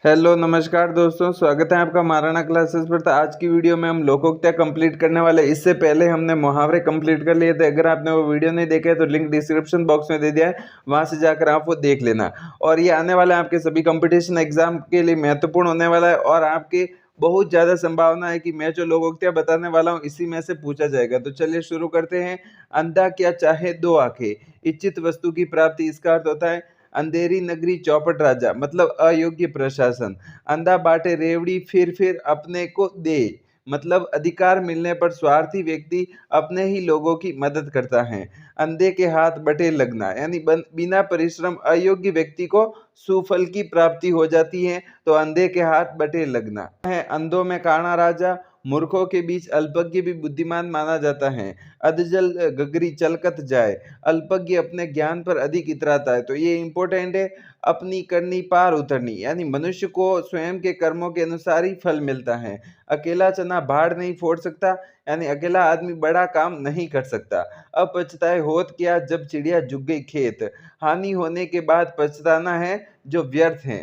Hello नमस्कार दोस्तों, स्वागत है आपका महाराणा क्लासेस पर। तो आज की वीडियो में हम लोकोक्तियाँ कंप्लीट करने वाले। इससे पहले हमने मुहावरे कंप्लीट कर लिए थे। अगर आपने वो वीडियो नहीं देखा है तो लिंक डिस्क्रिप्शन बॉक्स में दे दिया है, वहां से जाकर आप वो देख लेना। और ये आने वाला है आपके सभी कंपटीशन एग्जाम के लिए महत्वपूर्ण होने वाला है। और आपकी बहुत ज़्यादा संभावना है कि मैं जो लोकोक्तियाँ बताने वाला हूँ इसी में से पूछा जाएगा। तो चलिए शुरू करते हैं। अंधा क्या चाहे दो आंखें, इच्छित वस्तु की प्राप्ति। इसका अर्थ होता है अंधेरी नगरी चौपट राजा, मतलब अयोग्य प्रशासन। अंधा बांटे रेवड़ी फिर अपने को दे, मतलब अधिकार मिलने पर स्वार्थी व्यक्ति अपने ही लोगों की मदद करता है। अंधे के हाथ बटे लगना, यानी बिना परिश्रम अयोग्य व्यक्ति को सुफल की प्राप्ति हो जाती है। तो अंधे के हाथ बटे लगना है। अंधों में काना राजा, मूर्खों के बीच अल्पज्ञ भी बुद्धिमान माना जाता है। अधजल गगरी चलकत जाए, अल्पज्ञ अपने ज्ञान पर अधिक इतराता है। तो ये इंपॉर्टेंट है। अपनी करनी पार उतरनी, यानी मनुष्य को स्वयं के कर्मों के अनुसार ही फल मिलता है। अकेला चना भाड़ नहीं फोड़ सकता, यानी अकेला आदमी बड़ा काम नहीं कर सकता। अब पछताए होत क्या, जब चिड़िया जुग गई खेत। हानि होने के बाद पछताना है जो व्यर्थ है।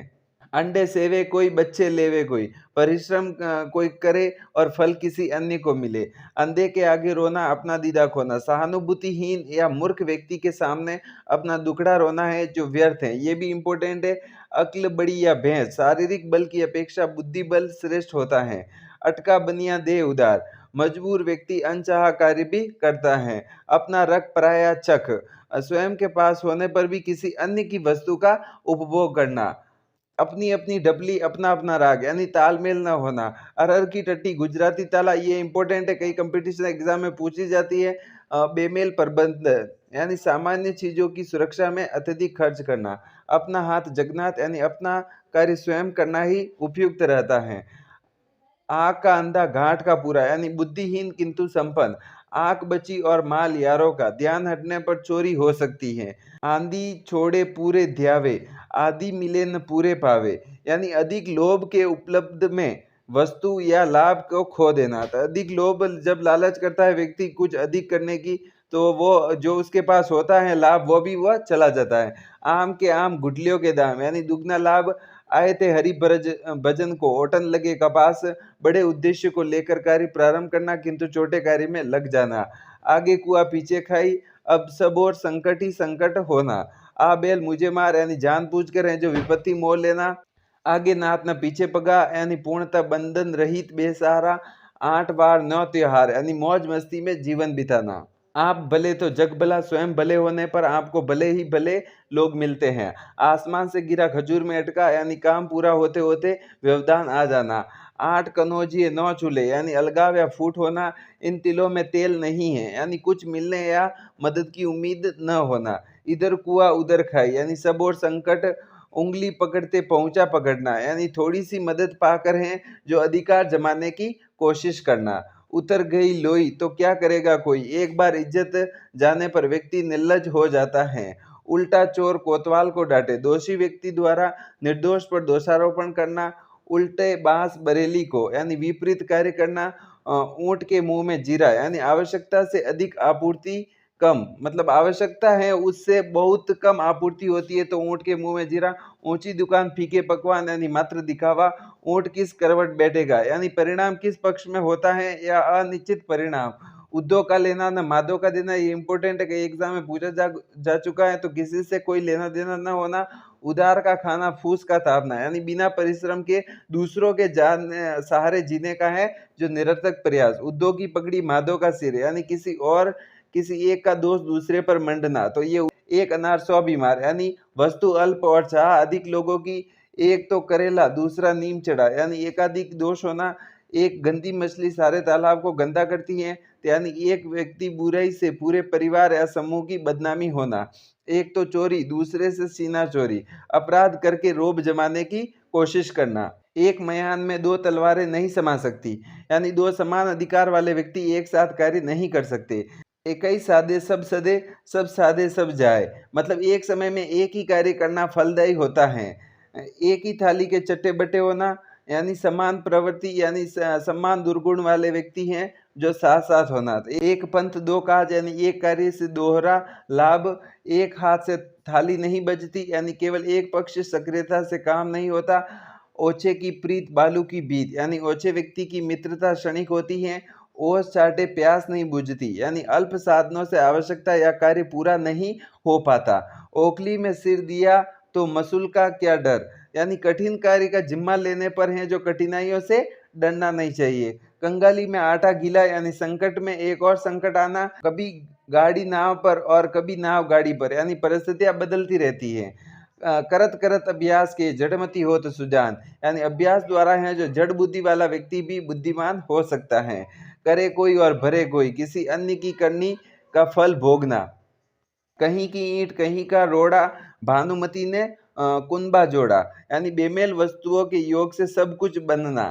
अंडे सेवे कोई, बच्चे लेवे कोई, परिश्रम कोई करे और फल किसी अन्य को मिले। अंधे के आगे रोना, अपना दीदा खोना। सहानुभूतिहीन या मूर्ख व्यक्ति के सामने अपना दुखड़ा रोना है जो व्यर्थ है। ये भी इंपॉर्टेंट है। अक्ल बड़ी या भैंस, शारीरिक बल की अपेक्षा बुद्धि बल श्रेष्ठ होता है। अटका बनिया दे उधार, मजबूर व्यक्ति अनचाहा कार्य भी करता है। अपना रख पराया चख, स्वयं के पास होने पर भी किसी अन्य की वस्तु का उपभोग करना। अपनी अपनी डबली अपना अपना राग, यानी तालमेल न होना। अरहर की टट्टी गुजराती ताला, ये इंपॉर्टेंट है, कई कंपटीशन एग्जाम में पूछी जाती है। बेमेल प्रबंध, यानी सामान्य चीजों की सुरक्षा में अत्यधिक खर्च करना। अपना हाथ जगन्नाथ, यानी अपना कार्य स्वयं करना ही उपयुक्त रहता है। आँख का अंधा घाट का पूरा, यानी बुद्धिहीन किंतु संपन्न। आँख बची और माल यारों का, ध्यान हटने पर चोरी हो सकती है। आंधी छोड़े पूरे ध्यावे, आदि मिले न पूरे पावे, यानी अधिक लोभ के उपलब्ध में वस्तु या लाभ को खो देना। तो अधिक लोभ, जब लालच करता है व्यक्ति कुछ अधिक करने की, तो वो जो उसके पास होता है लाभ वो भी वह चला जाता है। आम के आम गुठलियों के दाम, यानी दुगना लाभ। आए थे हरि ब्रज भजन को, ओटन लगे कपास। बड़े उद्देश्य को लेकर कार्य प्रारंभ करना किंतु छोटे कार्य में लग जाना। आगे कुआ पीछे खाई, अब सब और संकट ही संकट होना। आ बैल मुझे मार, यानी जानबूझ कर है जो विपत्ति मोल लेना। आगे नाथ न पीछे पगा, यानी पूर्णतः बंधन रहित बेसहारा। 8 बार 9 त्योहार, यानी मौज मस्ती में जीवन बिताना। आप भले तो जग भला, स्वयं भले होने पर आपको भले ही भले लोग मिलते हैं। आसमान से गिरा खजूर में अटका, यानी काम पूरा होते होते व्यवधान आ जाना। 8 कनौजिए 9 चूल्हे, यानी अलगाव या फूट होना। इन तिलों में तेल नहीं है, यानी कुछ मिलने या मदद की उम्मीद न होना। इधर कुआ उधर खाई, यानी सब और संकट। उंगली पकड़ते पहुंचा पकड़ना, यानी थोड़ी सी मदद पाकर है जो अधिकार जमाने की कोशिश करना। उतर गई लोई तो क्या करेगा कोई, एक बार इज्जत जाने पर व्यक्ति निर्लज हो जाता है। उल्टा चोर कोतवाल को डांटे, दोषी व्यक्ति द्वारा निर्दोष पर दोषारोपण करना। उल्टे बांस बरेली को, यानी विपरीत कार्य करना। ऊंट के मुंह में जीरा, यानी आवश्यकता से अधिक आपूर्ति कम, मतलब आवश्यकता है उससे बहुत कम आपूर्ति होती है तो ऊंट के मुंह में जीरा। ऊंची दुकान फीके पकवान, यानी मात्र दिखावा। ऊंट किस करवट बैठेगा, यानी परिणाम किस पक्ष में होता है या अनिश्चित परिणाम। उद्योग का लेना न मादों का देना, ये इंपॉर्टेंट है, कई एग्जाम में पूछा जा चुका है। तो किसी से कोई लेना देना न होना। उधार का खाना फूस का तापना, यानी बिना परिश्रम के दूसरों के जान सहारे जीने का है जो निरर्थक प्रयास। उद्योग की पकड़ी मादों का सिर, यानी किसी एक का दोष दूसरे पर मंडना। तो ये एक अनार 100 बीमार, यानी वस्तु अल्प और चाह अधिक लोगों की। एक तो करेला दूसरा नीम चढ़ा, यानी एकाधिक दोष होना। एक गंदी मछली सारे तालाब को गंदा करती है, यानी एक व्यक्ति बुराई से पूरे परिवार या समूह की बदनामी होना। एक तो चोरी, दूसरे से सीना चोरी, अपराध करके रोब जमाने की कोशिश करना। एक मयान में 2 तलवारें नहीं समा सकती, यानी 2 समान अधिकार वाले व्यक्ति एक साथ कार्य नहीं कर सकते। एक ही साधे सब सदे, सब साधे सब जाए, मतलब एक समय में एक ही कार्य करना फलदायी होता है। एक ही थाली के चट्टे बट्टे होना, यानी समान प्रवृत्ति, यानी समान दुर्गुण वाले व्यक्ति हैं जो साथ साथ होना। तो एक पंथ 2 काज, यानी एक कार्य से दोहरा लाभ। एक हाथ से थाली नहीं बजती, यानी केवल एक पक्ष सक्रियता से काम नहीं होता। ओछे की प्रीत बालू की बीत, यानी ओछे व्यक्ति की मित्रता क्षणिक होती है, ओस चाटे प्यास नहीं बुझती, यानी अल्प साधनों से आवश्यकता या कार्य पूरा नहीं हो पाता। ओखली में सिर दिया तो मसूल का क्या डर, यानी कठिन कार्य का जिम्मा लेने पर है जो कठिनाइयों से डरना नहीं चाहिए। कंगाली में आटा गीला, यानी संकट में एक और संकट आना, कभी गाड़ी नाव पर और कभी नाव गाड़ी पर, यानी परिस्थितियां बदलती रहती है। करत करत अभ्यास के जड़मति होत सुजान, यानी अभ्यास द्वारा है जो जड़ बुद्धि वाला व्यक्ति भी बुद्धिमान हो सकता है। करे कोई और भरे कोई, किसी अन्य की करनी का फल भोगना। कहीं की ईंट कहीं का रोड़ा, भानुमति ने कुंबा जोड़ा, यानी बेमेल वस्तुओं के योग से सब कुछ बनना।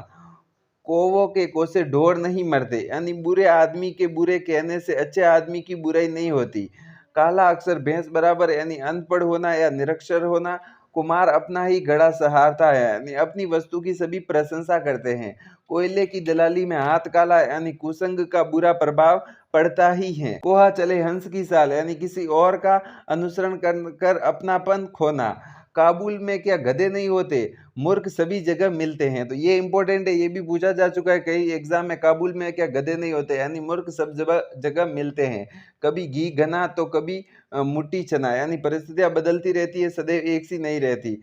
कोवों के कोसे ढोर नहीं मरते, यानी बुरे आदमी के बुरे कहने से अच्छे आदमी की बुराई नहीं होती। काला अक्षर भैंस बराबर, यानी अनपढ़ होना या निरक्षर होना। कुमार अपना ही घड़ा सहारता है, यानी अपनी वस्तु की सभी प्रशंसा करते हैं। कोयले की दलाली में हाथ काला, यानी कुसंग का बुरा प्रभाव पड़ता ही है। कोहा चले हंस की चाल, यानी किसी और का अनुसरण कर अपनापन खोना। काबुल में क्या गधे नहीं होते, मूर्ख सभी जगह मिलते हैं। तो ये इंपॉर्टेंट है, ये भी पूछा जा चुका है कई एग्जाम में, काबुल में क्या गधे नहीं होते, यानी मूर्ख सब जगह जगह मिलते हैं। कभी घी घना तो कभी मुट्ठी चना, यानी परिस्थितियां बदलती रहती है, सदैव एक सी नहीं रहती।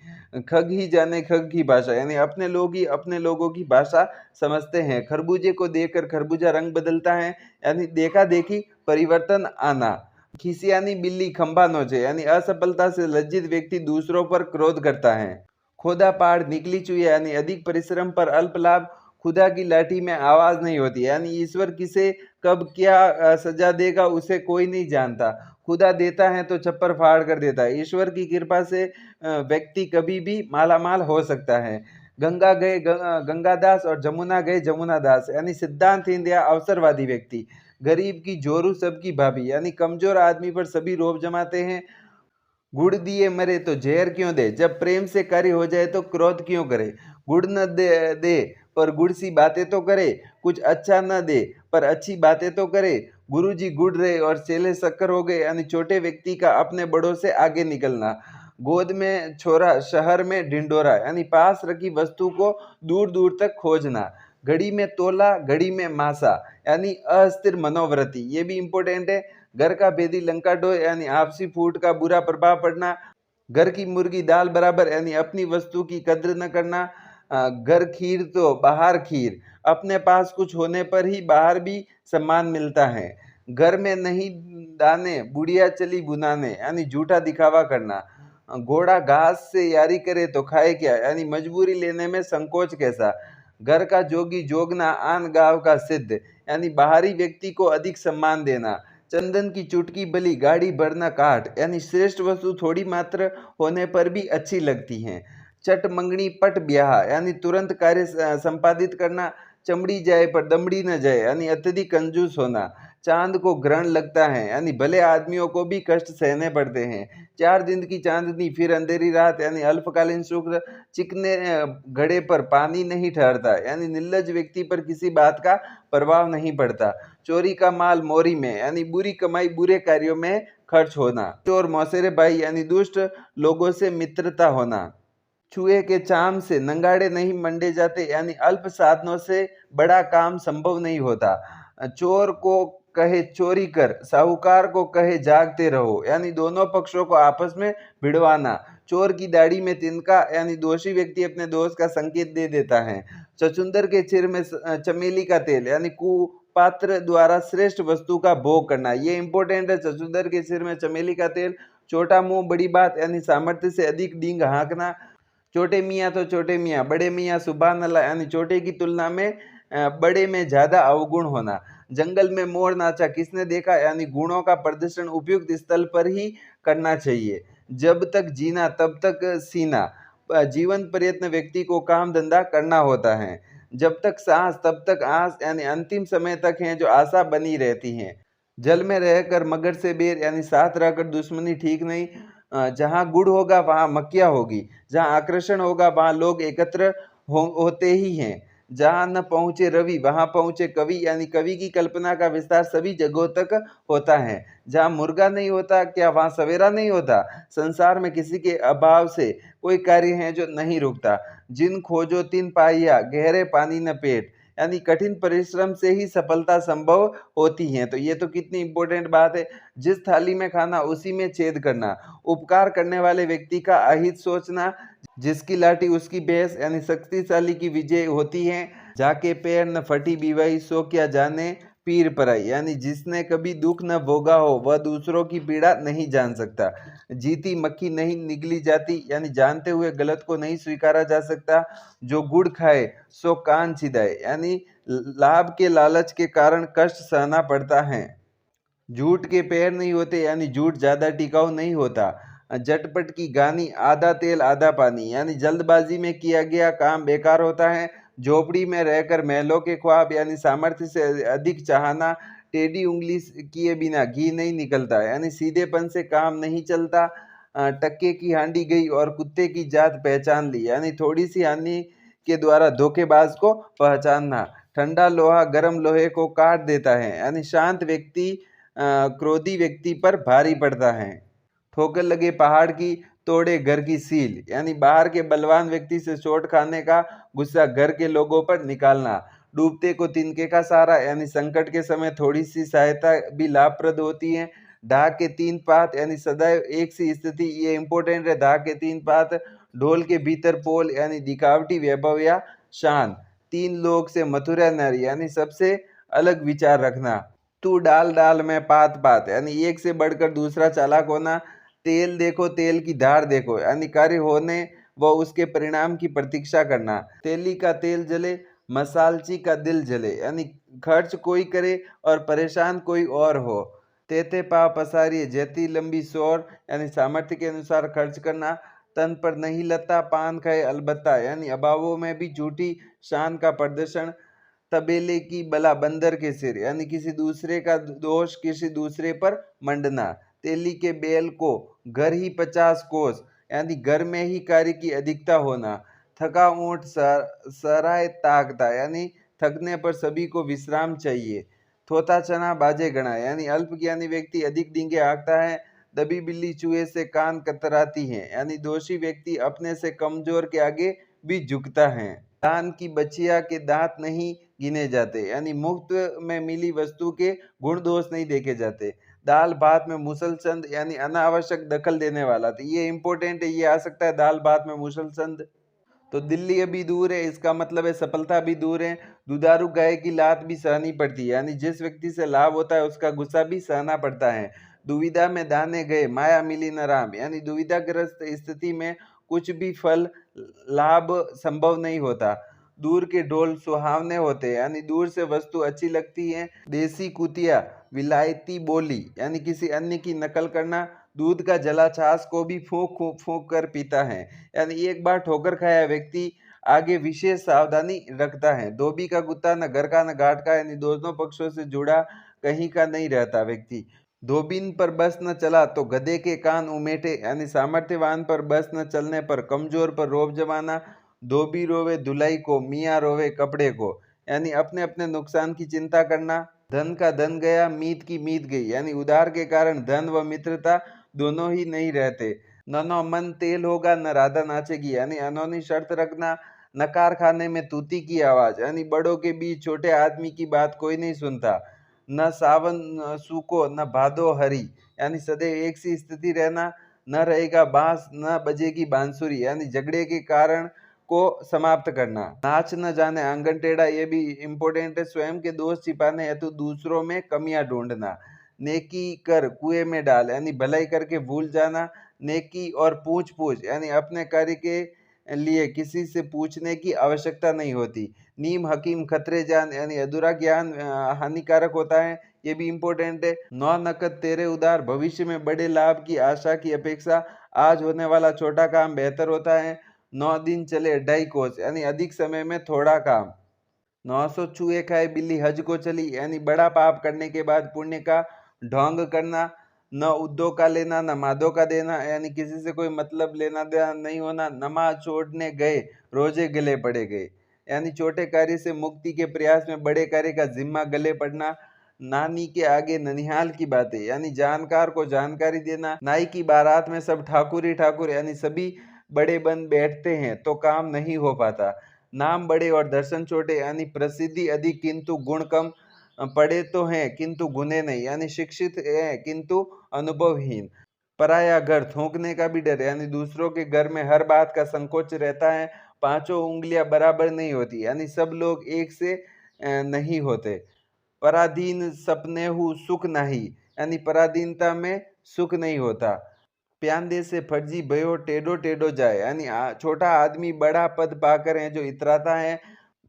खग ही जाने खग की भाषा, यानी अपने लोग ही अपने लोगों की भाषा समझते हैं। खरबूजे को देखकर खरबूजा रंग बदलता है, यानी देखा देखी परिवर्तन आना। खिसियानी बिल्ली खंभा नोचे, यानी असफलता से लज्जित व्यक्ति दूसरों पर क्रोध करता है। खोदा पहाड़ निकली चुहिया, यानी अधिक परिश्रम पर अल्प लाभ। खुदा की लाठी में आवाज नहीं होती, यानी ईश्वर किसे कब क्या सजा देगा उसे कोई नहीं जानता। खुदा देता है तो छप्पर फाड़ कर देता है, ईश्वर की कृपा से व्यक्ति कभी भी मालामाल हो सकता है। गंगा गए गंगादास और जमुना गए जमुनादास, यानी सिद्धांतहीन या अवसरवादी व्यक्ति। गरीब की जोरू सबकी भाभी, यानी कमजोर आदमी पर सभी रोब जमाते हैं। गुड़ दिए मरे तो जहर क्यों दे, जब प्रेम से कार्य हो जाए तो क्रोध क्यों करे। गुड़ न दे पर गुड़ सी बातें तो करे, कुछ अच्छा न दे पर अच्छी बातें तो करे। गुरुजी गुड़ रहे और चेले शक्कर हो गए, यानी छोटे व्यक्ति का अपने बड़ों से आगे निकलना। गोद में छोरा शहर में ढिंडोरा, यानी पास रखी वस्तु को दूर दूर तक खोजना। घड़ी में तोला घड़ी में मासा, यानी अस्थिर मनोवृत्ति, ये भी इंपॉर्टेंट है। घर का भेदी लंका डोय, यानी आपसी फूट का बुरा प्रभाव पड़ना। घर की मुर्गी दाल बराबर, यानी अपनी वस्तु की कद्र न करना। घर खीर तो बाहर खीर, अपने पास कुछ होने पर ही बाहर भी सम्मान मिलता है। घर में नहीं दाने बुढ़िया चली बुनाने, यानी झूठा दिखावा करना। घोड़ा घास से यारी करे तो खाए क्या, यानी मजबूरी लेने में संकोच कैसा। घर का जोगी जोगना आन गांव का सिद्ध, यानी बाहरी व्यक्ति को अधिक सम्मान देना। चंदन की चुटकी भली गाड़ी भरना काठ, यानी श्रेष्ठ वस्तु थोड़ी मात्र होने पर भी अच्छी लगती हैं। चट मंगनी पट ब्याह, यानी तुरंत कार्य संपादित करना। चमड़ी जाए पर दमड़ी न जाए, यानी अत्यधिक कंजूस होना। चांद को ग्रहण लगता है, यानी भले आदमियों को भी कष्ट सहने पड़ते हैं। 4 दिन की चांदनी फिर अंधेरी रात, यानी अल्पकालीन सुख। चिकने घड़े पर पानी नहीं ठहरता, यानी निर्लज व्यक्ति पर किसी बात का प्रभाव नहीं पड़ता। चोरी का माल मोरी में, यानी बुरी कमाई बुरे कार्यों में खर्च होना। चोर मौसेरे भाई, यानी दुष्ट लोगों से मित्रता होना। चूहे के चाम से नंगाड़े नहीं मंडे जाते, यानी अल्प साधनों से बड़ा काम संभव नहीं होता। चोर को कहे चोरी कर, साहूकार को कहे जागते रहो, यानी दोनों पक्षों को आपस में भिड़वाना। चोर की दाढ़ी में तिनका, यानी दोषी व्यक्ति अपने दोस्त का संकेत दे देता है। चचुंदर के सिर में चमेली का तेल, यानी कुपात्र द्वारा श्रेष्ठ वस्तु का भोग करना, ये इंपॉर्टेंट है। चचुंदर के सिर में चमेली का तेल। छोटा मुंह बड़ी बात, यानी सामर्थ्य से अधिक डींग हाँकना। छोटे मियाँ तो छोटे मियाँ, बड़े मियाँ सुभान अल्लाह, यानी छोटे की तुलना में बड़े में ज्यादा अवगुण होना। जंगल में मोर नाचा किसने देखा, यानी गुणों का प्रदर्शन उपयुक्त स्थल पर ही करना चाहिए। जब तक जीना तब तक सीना, जीवन प्रयत्न व्यक्ति को काम धंधा करना होता है। जब तक सांस तब तक आस, यानी अंतिम समय तक है जो आशा बनी रहती है। जल में रहकर मगर से बेर, यानी साथ रहकर दुश्मनी ठीक नहीं। जहाँ गुड़ होगा वहाँ मक्खियाँ होगी, जहाँ आकर्षण होगा वहाँ लोग एकत्र होते ही हैं। जहाँ न पहुँचे रवि वहाँ पहुँचे कवि, यानी कवि की कल्पना का विस्तार सभी जगहों तक होता है। जहाँ मुर्गा नहीं होता क्या वहाँ सवेरा नहीं होता। संसार में किसी के अभाव से कोई कार्य है जो नहीं रुकता। जिन खोजो तिन पाइया, गहरे पानी न पेट, यानी कठिन परिश्रम से ही सफलता संभव होती है। तो ये तो कितनी इंपॉर्टेंट बात है। जिस थाली में खाना उसी में छेद करना, उपकार करने वाले व्यक्ति का अहित सोचना, जिसकी लाठी उसकी भैंस, यानी शक्तिशाली की विजय होती है। जाके पैर न फटी बीवाई, सो क्या जाने पीर पराई, यानी जिसने कभी दुख न भोगा हो वह दूसरों की पीड़ा नहीं जान सकता। जीती मक्खी नहीं निगली जाती, यानी जानते हुए गलत को नहीं स्वीकारा जा सकता। जो गुड़ खाए सो कान छिदाए, यानी लाभ के लालच के कारण कष्ट सहना पड़ता है। झूठ के पैर नहीं होते, यानी झूठ ज्यादा टिकाऊ नहीं होता। झटपट की गानी, आधा तेल आधा पानी, यानी जल्दबाजी में किया गया काम बेकार होता है। झोपड़ी में रहकर महलों के ख्वाब, यानी सामर्थ्य से अधिक चाहना। टेढ़ी उंगली किए बिना घी नहीं निकलता, यानी सीधेपन से काम नहीं चलता। टक्के की हांडी गई और कुत्ते की जात पहचान ली, यानी थोड़ी सी हानि के द्वारा धोखेबाज को पहचानना। ठंडा लोहा गर्म लोहे को काट देता है, यानी शांत व्यक्ति क्रोधी व्यक्ति पर भारी पड़ता है। ठोकर लगे पहाड़ की, तोड़े घर की सील, यानी बाहर के बलवान व्यक्ति से चोट खाने का गुस्सा घर के लोगों पर निकालना। डूबते को तिनके का सहारा, यानी संकट के समय थोड़ी सी सहायता भी लाभप्रद होती है। ढाक के तीन पात, यानी सदैव एक सी स्थिति, ये इंपॉर्टेंट है। ढाक के तीन पात, ढोल के भीतर पोल, यानी दिखावटी वैभव या शान। तीन लोग से मथुरा नारी, यानी सबसे अलग विचार रखना। तू डाल डाल में पात पात, यानी एक से बढ़कर दूसरा चालाक होना। तेल देखो तेल की धार देखो, यानी कार्य होने व उसके परिणाम की प्रतीक्षा करना। तेली का तेल जले, मसालची का दिल जले, यानी खर्च कोई करे और परेशान कोई और हो। तेते पा पसारिए जैती लंबी सोर, यानी सामर्थ्य के अनुसार खर्च करना। तन पर नहीं लता पान खाए अलबत्ता, यानी अभावों में भी झूठी शान का प्रदर्शन। तबेले की बला बंदर के सिर, यानी किसी दूसरे का दोष किसी दूसरे पर मंडना। तेली के बैल को घर ही 50 कोस, यानी घर में ही कार्य की अधिकता होना। थका ऊंट सराय ताकता, यानी थकने पर सभी को विश्राम चाहिए। थोता चना बाजे गणा, यानी अल्पज्ञानी व्यक्ति अधिक डींगे हाँकता है। दबी बिल्ली चूहे से कान कतराती है, यानी दोषी व्यक्ति अपने से कमजोर के आगे भी झुकता है। दान की बचिया के दांत नहीं गिने जाते, यानी मुफ्त में मिली वस्तु के गुण दोष नहीं देखे जाते। दाल भात में मुसलचंद, यानी अनावश्यक दखल देने वाला। तो ये इंपॉर्टेंट है, ये आ सकता है दाल भात में मुसलचंद। तो दिल्ली अभी दूर है, इसका मतलब है सफलता भी दूर है। दुधारू गाय की लात भी सहनी पड़ती है, यानी जिस व्यक्ति से लाभ होता है उसका गुस्सा भी सहना पड़ता है। दुविधा में दाने गए, माया मिली न राम, यानी दुविधाग्रस्त स्थिति में कुछ भी फल लाभ संभव नहीं होता। दूर के ढोल सुहावने होते हैं, यानी दूर से वस्तु अच्छी लगती है। देसी कुतिया, विलायती बोली, यानी किसी अन्य की नकल करना। दूध का जला छाछ को भी फूंक फूंक कर पीता है, यानी एक बार ठोकर खाया व्यक्ति आगे विशेष सावधानी रखता है। धोबी का कुत्ता न घर का न घाट का, यानी दोनों पक्षों से जुड़ा कहीं का नहीं रहता व्यक्ति। धोबिन पर बस न चला तो गधे के कान उमेटे, यानी सामर्थ्यवान पर बस न चलने पर कमजोर पर रोब जमाना। धोबी रोवे धुलाई को, मियाँ रोवे कपड़े को, यानी अपने अपने नुकसान की चिंता करना। धन का धन गया, मीत की मीत गई, यानी उधार के कारण धन व मित्रता दोनों ही नहीं रहते। ननो मन तेल होगा न राधा नाचेगी, यानी अनोनी शर्त रखना। नकार खाने में तूती की आवाज, यानी बड़ों के बीच छोटे आदमी की बात कोई नहीं सुनता। न सावन सूको न भादो हरी, यानी सदैव एक सी स्थिति रहना। न रहेगा बांस न बजेगी बांसुरी, यानी झगड़े के कारण को समाप्त करना। नाच न जाने आंगन टेढ़ा, ये भी इंपॉर्टेंट है। स्वयं के दोष छिपाने हेतु दूसरों में कमियां ढूंढना। नेकी कर कुएं में डाल, यानी भलाई करके भूल जाना। नेकी और पूछ पूछ, यानी अपने कार्य के लिए किसी से पूछने की आवश्यकता नहीं होती। नीम हकीम खतरे जान, यानी अधूरा ज्ञान हानिकारक होता है, ये भी इंपॉर्टेंट है। नौ नकद तेरे उधार, भविष्य में बड़े लाभ की आशा की अपेक्षा आज होने वाला छोटा काम बेहतर होता है। 9 दिन चले 2.5 कोस, यानी अधिक समय में थोड़ा काम। 900 चूहे खाए बिल्ली हज को चली, यानी बड़ा पाप करने के बाद पुण्य का ढोंग करना। न उद्दों का लेना न मादों का देना, यानी किसी से कोई मतलब लेना देना नहीं होना। नमाज छोड़ने गए रोजे गले पड़े गए, यानी छोटे कार्य से मुक्ति के प्रयास में बड़े कार्य का जिम्मा गले पड़ना। नानी के आगे ननिहाल की बातें, यानी जानकार को जानकारी देना। नाई की बारात में सब ठाकुर ही ठाकुर, यानी सभी बड़े बन बैठते हैं तो काम नहीं हो पाता। नाम बड़े और दर्शन छोटे, यानी प्रसिद्धि अधिक किंतु गुण कम। पढ़े तो हैं किंतु गुने नहीं, यानी शिक्षित हैं किंतु अनुभवहीन। पराया घर, थूकने का भी डर, यानी दूसरों के घर में हर बात का संकोच रहता है। पांचों उंगलियां बराबर नहीं होती, यानी सब लोग एक से नहीं होते। पराधीन सपने हु सुख नहीं, यानी पराधीनता में सुख नहीं होता। प्यादे से फर्जी भयो टेढ़ो टेढ़ो जाए, यानी छोटा आदमी बड़ा पद पाकर है जो इतराता है।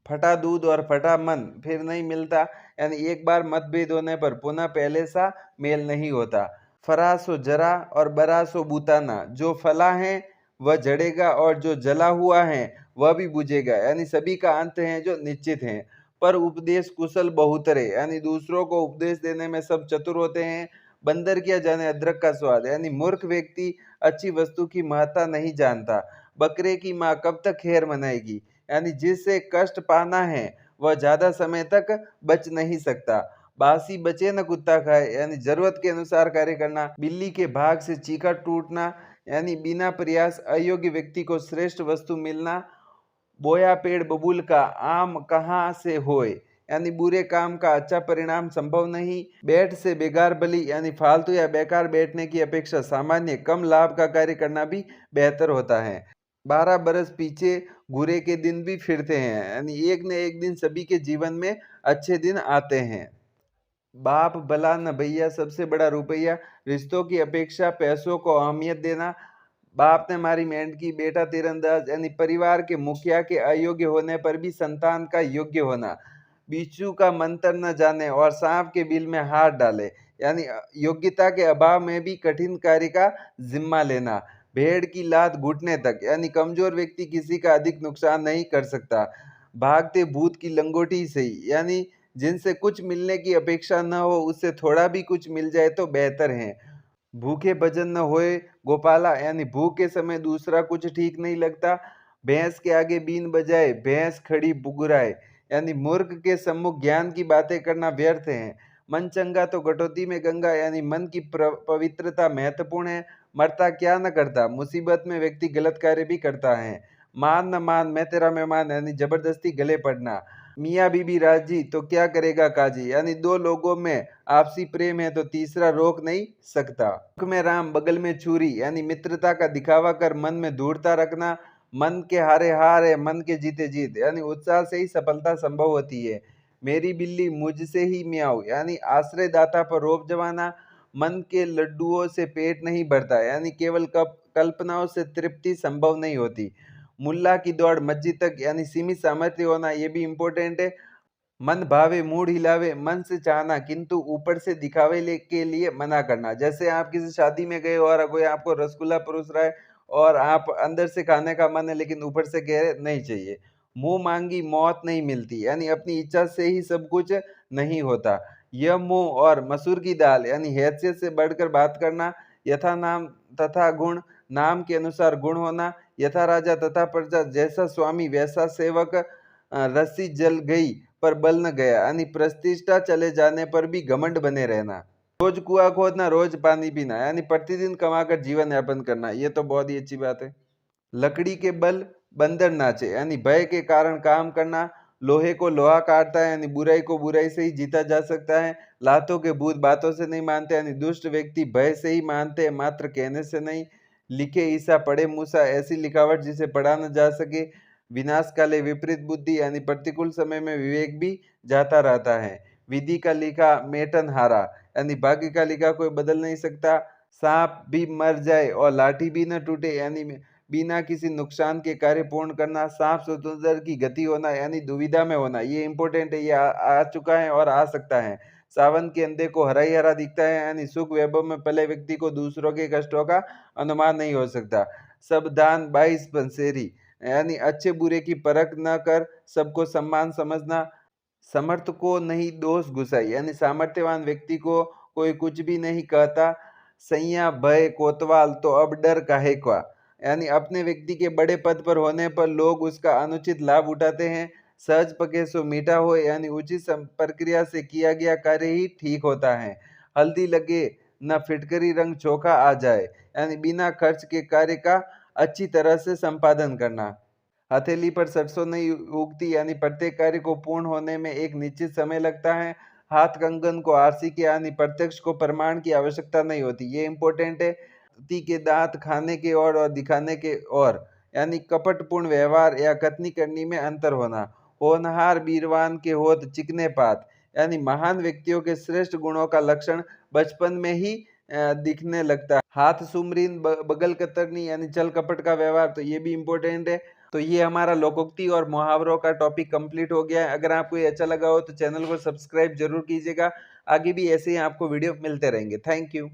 फटा दूध और फटा मन फिर नहीं मिलता, यानी एक बार मतभेद होने पर पुनः पहले सा मेल नहीं होता। फरा सो जरा और बरा सो बुताना, जो फला है वह जड़ेगा और जो जला हुआ है वह भी बुझेगा, यानी सभी का अंत है जो निश्चित है। पर उपदेश कुशल बहुतरे, यानी दूसरों को उपदेश देने में सब चतुर होते हैं। बंदर किया जाने अदरक का स्वाद, यानी मूर्ख व्यक्ति अच्छी वस्तु की महत्ता नहीं जानता। बकरे की माँ कब तक खैर मनाएगी, यानी जिससे कष्ट पाना है वह ज्यादा समय तक बच नहीं सकता। बासी बचे न कुत्ता खाए, यानी जरूरत के अनुसार कार्य करना। बिल्ली के भाग से चीखा टूटना, यानी बिना प्रयास अयोग्य व्यक्ति को श्रेष्ठ वस्तु मिलना। बोया पेड़ बबूल का आम कहाँ से होए, यानी बुरे काम का अच्छा परिणाम संभव नहीं। बैठ से बेकार बली, यानी फालतू या बेकार बैठने की अपेक्षा सामान्य कम लाभ का कार्य करना भी बेहतर होता है। 12 बरस पीछे घुरे के दिन भी फिरते हैं, यानी एक न एक दिन सभी के जीवन में अच्छे दिन आते हैं। बाप भला न भैया सबसे बड़ा रुपया, रिश्तों की अपेक्षा पैसों को अहमियत देना। बाप ने मारी मेंढकी, बेटा तीरंदाज, यानी परिवार के मुखिया के अयोग्य होने पर भी संतान का योग्य होना। बिच्छू का मंत्र न जाने और सांप के बिल में हाथ डाले, यानी योग्यता के अभाव में भी कठिन कार्य का जिम्मा लेना। भेड़ की लात घुटने तक, यानी कमजोर व्यक्ति किसी का अधिक नुकसान नहीं कर सकता। भागते भूत की लंगोटी सही, यानी जिनसे कुछ मिलने की अपेक्षा न हो उससे थोड़ा भी कुछ मिल जाए तो बेहतर है। भूखे भजन न होए गोपाला, यानी भूख के समय दूसरा कुछ ठीक नहीं लगता। भैंस के आगे बीन बजाए भैंस खड़ी बुगराए, यानी मूर्ख के सम्मुख ज्ञान की बातें करना व्यर्थ है। मन चंगा तो कटौती में गंगा, यानी मन की पवित्रता महत्वपूर्ण है। मरता क्या न करता, मुसीबत में व्यक्ति गलत कार्य भी करता है। मान न मान मैं तेरा मेहमान, यानी जबरदस्ती गले पड़ना। मियाँ बीबी राजी तो क्या करेगा काजी, यानी दो लोगों में आपसी प्रेम है तो तीसरा रोक नहीं सकता। मुख में राम बगल में छुरी, यानी मित्रता का दिखावा कर मन में धूर्तता रखना। मन के हारे हार है मन के जीते जीत, यानी उत्साह से ही सफलता संभव होती है। मेरी बिल्ली मुझसे ही मियाऊ, यानी आश्रयदाता पर रोब जमाना। मन के लड्डुओं से पेट नहीं भरता, यानी केवल कल्पनाओं से तृप्ति संभव नहीं होती। मुल्ला की दौड़ मस्जिद तक, यानी सीमित सामर्थ्य होना ये भी इम्पोर्टेंट है। मन भावे मूड हिलावे, मन से चाहना किंतु ऊपर से दिखावे के लिए मना करना। जैसे आप किसी शादी में गए और कोई आपको रसगुल्ला परोस रहा है और आप अंदर से खाने का मन है लेकिन ऊपर से कह रहे नहीं चाहिए। मुंह मांगी मौत नहीं मिलती, यानी अपनी इच्छा से ही सब कुछ नहीं होता। यह मुंह और मसूर की दाल, यानी हैसियत से बढ़कर बात करना। यथा नाम तथा गुण, नाम के अनुसार गुण होना। यथा राजा तथा प्रजा, जैसा स्वामी वैसा सेवक। रस्सी जल गई पर बल न गया, यानी प्रतिष्ठा चले जाने पर भी घमंड बने रहना। रोज कुआं खोदना रोज पानी पीना, यानी प्रतिदिन कमाकर जीवन यापन करना, ये तो बहुत ही अच्छी बात है। लकड़ी के बल बंदर नाचे, यानी भय के कारण काम करना। लोहे को लोहा काटता है, यानी बुराई को बुराई से ही जीता जा सकता है। लातों के भूत बातों से नहीं मानते, यानी दुष्ट व्यक्ति भय से ही मानते हैं मात्र कहने से नहीं। लिखे ईसा पढ़े मूसा, ऐसी लिखावट जिसे पढ़ा न जा सके। विनाश काले विपरीत बुद्धि, यानी प्रतिकूल समय में विवेक भी जाता रहता है। विधि का लिखा मेटन हारा, यानी भाग्य का लिखा कोई बदल नहीं सकता। सांप भी मर जाए और लाठी भी न टूटे, यानी बिना किसी नुकसान के कार्य पूर्ण करना। सांप स्वतंत्र की गति होना, यानी दुविधा में होना, ये इंपॉर्टेंट है, ये आ चुका है और आ सकता है। सावन के अंधे को हरा ही हरा दिखता है, यानी सुख वैभव में पले व्यक्ति को दूसरों के कष्टों का अनुमान नहीं हो सकता। सब दान 22 पंसेरी, यानी अच्छे बुरे की परख न कर सबको सम्मान समझना। समर्थ को नहीं दोष गुसाई, यानी सामर्थ्यवान व्यक्ति को कोई कुछ भी नहीं कहता। सैया भय कोतवाल तो अब डर काहे का, यानी अपने व्यक्ति के बड़े पद पर होने पर लोग उसका अनुचित लाभ उठाते हैं। सहज पके सो मीठा हो, यानी उचित प्रक्रिया से किया गया कार्य ही ठीक होता है। हल्दी लगे न फिटकरी रंग चोखा आ जाए, यानी बिना खर्च के कार्य का अच्छी तरह से संपादन करना। हथेली पर सरसों नहीं उगती, यानी प्रत्येक कार्य को पूर्ण होने में एक निश्चित समय लगता है। हाथ कंगन को आरसी के यानी प्रत्यक्ष को प्रमाण की आवश्यकता नहीं होती, ये इंपॉर्टेंट है। ती के दांत खाने के और दिखाने के और, यानी कपटपूर्ण व्यवहार या कथनी करनी में अंतर होना। होनहार बीरवान के होत चिकने पात, यानी महान व्यक्तियों के श्रेष्ठ गुणों का लक्षण बचपन में ही दिखने लगता है। हाथ सुमरीन बगल कतरनी, यानी चल कपट का व्यवहार, तो ये भी इम्पोर्टेंट है। तो ये हमारा लोकोक्ति और मुहावरों का टॉपिक कंप्लीट हो गया है। अगर आपको ये अच्छा लगा हो तो चैनल को सब्सक्राइब जरूर कीजिएगा। आगे भी ऐसे ही आपको वीडियो मिलते रहेंगे। Thank you.